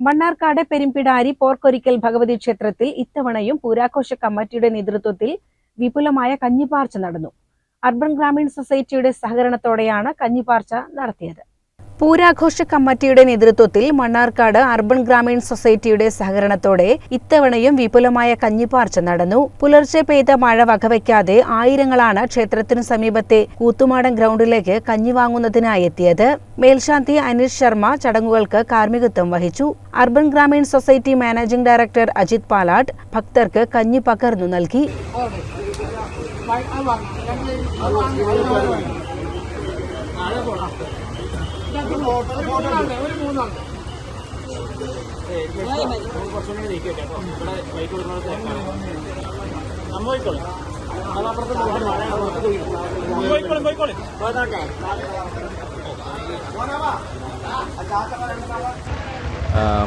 മണ്ണാർക്കാട് പെരുമ്പിടാരി പോർക്കൊരിക്കൽ ഭഗവതി ക്ഷേത്രത്തിൽ ഇത്തവണയും പൂരാഘോഷ കമ്മിറ്റിയുടെ നേതൃത്വത്തിൽ വിപുലമായ കഞ്ഞിപ്പാർച്ച നടന്നു. അർബൻ ഗ്രാമീൺ സൊസൈറ്റിയുടെ സഹകരണത്തോടെയാണ് കഞ്ഞിപ്പാർച്ച നടത്തിയത്. പൂരാഘോഷ കമ്മിറ്റിയുടെ നേതൃത്വത്തിൽ മണ്ണാർക്കാട് അർബൻ ഗ്രാമീൺ സൊസൈറ്റിയുടെ സഹകരണത്തോടെ ഇത്തവണയും വിപുലമായ കഞ്ഞിപ്പാർച്ച നടന്നു. പുലർച്ചെ പെയ്ത മഴ വകവയ്ക്കാതെ ആയിരങ്ങളാണ് ക്ഷേത്രത്തിനു സമീപത്തെ കൂത്തുമാടൻ ഗ്രൗണ്ടിലേക്ക് കഞ്ഞി വാങ്ങുന്നതിനായി എത്തിയത്. മേൽശാന്തി അനീഷ് ശർമ്മ ചടങ്ങുകൾക്ക് കാർമ്മികത്വം വഹിച്ചു. Urban Grameen society managing director Ajith Palatt ഭക്തർക്ക് കഞ്ഞി പകർന്നു നൽകി.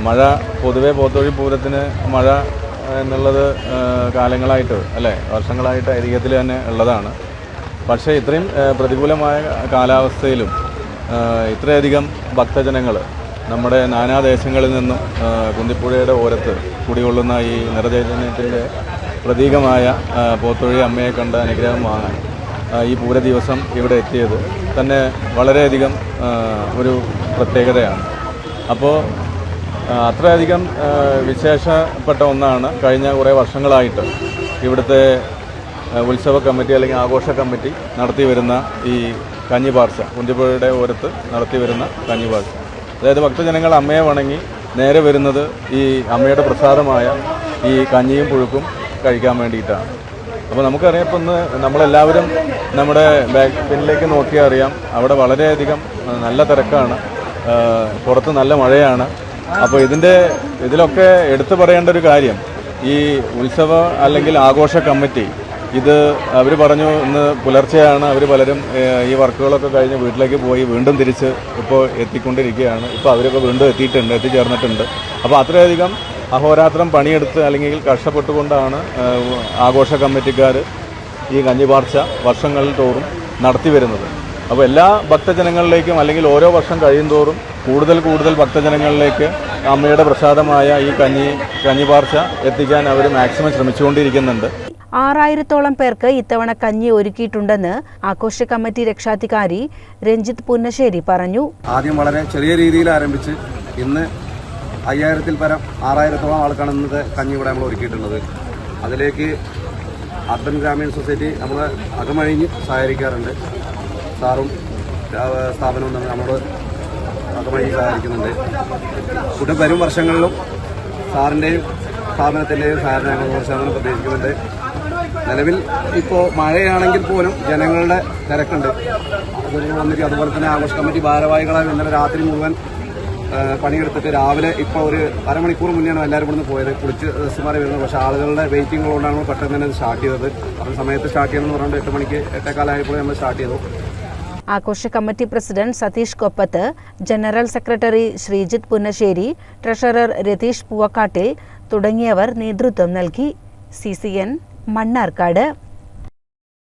മഴ പൊതുവെ പോത്തൊഴി പൂരത്തിന് മഴ എന്നുള്ളത് കാലങ്ങളായിട്ട് അല്ലേ വർഷങ്ങളായിട്ട് ഐതിഹ്യത്തിൽ തന്നെ ഉള്ളതാണ്. പക്ഷേ ഇത്രയും പ്രതികൂലമായ കാലാവസ്ഥയിലും ഇത്രയധികം ഭക്തജനങ്ങൾ നമ്മുടെ നാനാദേശങ്ങളിൽ നിന്നും കുന്തിപ്പുഴയുടെ ഓരത്ത് കുടികൊള്ളുന്ന ഈ നിറചൈതന്യത്തിൻ്റെ പ്രതീകമായ പോത്തൊഴി അമ്മയെ കണ്ട അനുഗ്രഹം വാങ്ങാൻ ഈ പൂര ദിവസം ഇവിടെ എത്തിയത് തന്നെ വളരെയധികം ഒരു പ്രത്യേകതയാണ്. അപ്പോൾ അത്രയധികം വിശേഷപ്പെട്ട ഒന്നാണ് കഴിഞ്ഞ കുറേ വർഷങ്ങളായിട്ട് ഇവിടുത്തെ ഉത്സവ കമ്മിറ്റി അല്ലെങ്കിൽ ആഘോഷ കമ്മിറ്റി നടത്തി വരുന്ന ഈ കഞ്ഞിപ്പാർച്ച, കുന്തിപ്പുഴയുടെ ഓരത്ത് നടത്തി വരുന്ന കഞ്ഞിപ്പാർച്ച. അതായത് ഭക്തജനങ്ങൾ അമ്മയെ വണങ്ങി നേരെ വരുന്നത് ഈ അമ്മയുടെ പ്രസാദമായ ഈ കഞ്ഞിയും പുഴുക്കും കഴിക്കാൻ വേണ്ടിയിട്ടാണ്. അപ്പോൾ നമുക്കറിയാം, ഇപ്പം ഇന്ന് നമ്മളെല്ലാവരും നമ്മുടെ ബാക്ക് പിന്നിലേക്ക് നോക്കിയാൽ അറിയാം, അവിടെ വളരെയധികം നല്ല തിരക്കാണ്, പുറത്ത് നല്ല മഴയാണ്. അപ്പോൾ ഇതിലൊക്കെ എടുത്തു പറയേണ്ട ഒരു കാര്യം, ഈ ഉത്സവ അല്ലെങ്കിൽ ആഘോഷ കമ്മിറ്റി ഇത് അവർ പറഞ്ഞു ഇന്ന് പുലർച്ചെയാണ് അവർ പലരും ഈ വർക്കുകളൊക്കെ കഴിഞ്ഞ് വീട്ടിലേക്ക് പോയി വീണ്ടും തിരിച്ച് ഇപ്പോൾ എത്തിക്കൊണ്ടിരിക്കുകയാണ്. ഇപ്പോൾ അവരൊക്കെ വീണ്ടും എത്തിച്ചേർന്നിട്ടുണ്ട്. അപ്പോൾ അത്രയധികം അഹോരാത്രം പണിയെടുത്ത് അല്ലെങ്കിൽ കഷ്ടപ്പെട്ടുകൊണ്ടാണ് ആഘോഷ കമ്മിറ്റിക്കാർ ഈ കഞ്ഞിപ്പാർച്ച വർഷങ്ങളിൽ തോറും നടത്തി വരുന്നത്. അപ്പോൾ എല്ലാ ഭക്തജനങ്ങളിലേക്കും അല്ലെങ്കിൽ ഓരോ വർഷം കഴിയുന്തോറും കൂടുതൽ ഭക്തജനങ്ങളിലേക്ക് അമ്മയുടെ പ്രസാദമായ ഈ കഞ്ഞിപ്പാർച്ച എത്തിക്കാൻ അവർ മാക്സിമം ശ്രമിച്ചുകൊണ്ടിരിക്കുന്നുണ്ട്. 6000-ഓളം പേർക്ക് ഇത്തവണ കഞ്ഞി ഒരുക്കിയിട്ടുണ്ടെന്ന് ആഘോഷ കമ്മിറ്റി രക്ഷാധികാരി രഞ്ജിത്ത് പുന്നശ്ശേരി പറഞ്ഞു. ആദ്യം വളരെ ചെറിയ രീതിയിൽ ആരംഭിച്ച് ഇന്ന് 5000-ൽ പരം 6000-ഓളം ആൾക്കാണ് ഇന്നത്തെ കഞ്ഞി ഇവിടെ നമ്മൾ ഒരുക്കിയിട്ടുള്ളത്. അതിലേക്ക് അർബൻ ഗ്രാമീൺ സൊസൈറ്റി നമ്മൾ അകമഴിഞ്ഞ് സഹകരിക്കാറുണ്ട്. സാറും സ്ഥാപനവും തമ്മിൽ നമ്മളോട് അകമഴിഞ്ഞ് സഹകരിക്കുന്നുണ്ട്. കൂടെ വരും വർഷങ്ങളിലും സാറിൻ്റെയും സ്ഥാപനത്തിൻ്റെയും സഹകരണം ഞങ്ങൾ 100% പ്രതീക്ഷിക്കുന്നുണ്ട്. നിലവിൽ ഇപ്പോൾ മഴയാണെങ്കിൽ പോലും ജനങ്ങളുടെ തിരക്കുണ്ട്. അതുപോലെ തന്നെ ആഘോഷ കമ്മിറ്റി ഭാരവാഹികളായി ഇന്നലെ രാത്രി മുഴുവൻ പണിയെടുത്തിട്ട് രാവിലെ ഇപ്പോൾ ഒരു അരമണിക്കൂർ മുന്നെയാണ് എല്ലാവരും ഇവിടുന്ന് പോയത്, കുളിച്ച് ഡ്രസ്സുമാറി വരുന്നത്. പക്ഷേ ആളുകളുടെ വെയിറ്റിംഗ് കൊണ്ടാണ് നമ്മൾ പെട്ടെന്ന് തന്നെ സ്റ്റാർട്ട് ചെയ്തത്. അപ്പോൾ സമയത്ത് സ്റ്റാർട്ട് ചെയ്യണമെന്ന് പറഞ്ഞിട്ട് 8 മണിക്ക് 8:15 നമ്മൾ സ്റ്റാർട്ട് ചെയ്തു. ആഘോഷ committee president Satheesh Koppath, general secretary Sreejith Punnassery, treasurer Ratheesh Poovakkattil തുടങ്ങിയവർ നേതൃത്വം നൽകി. CCN മണ്ണാർക്കാട്.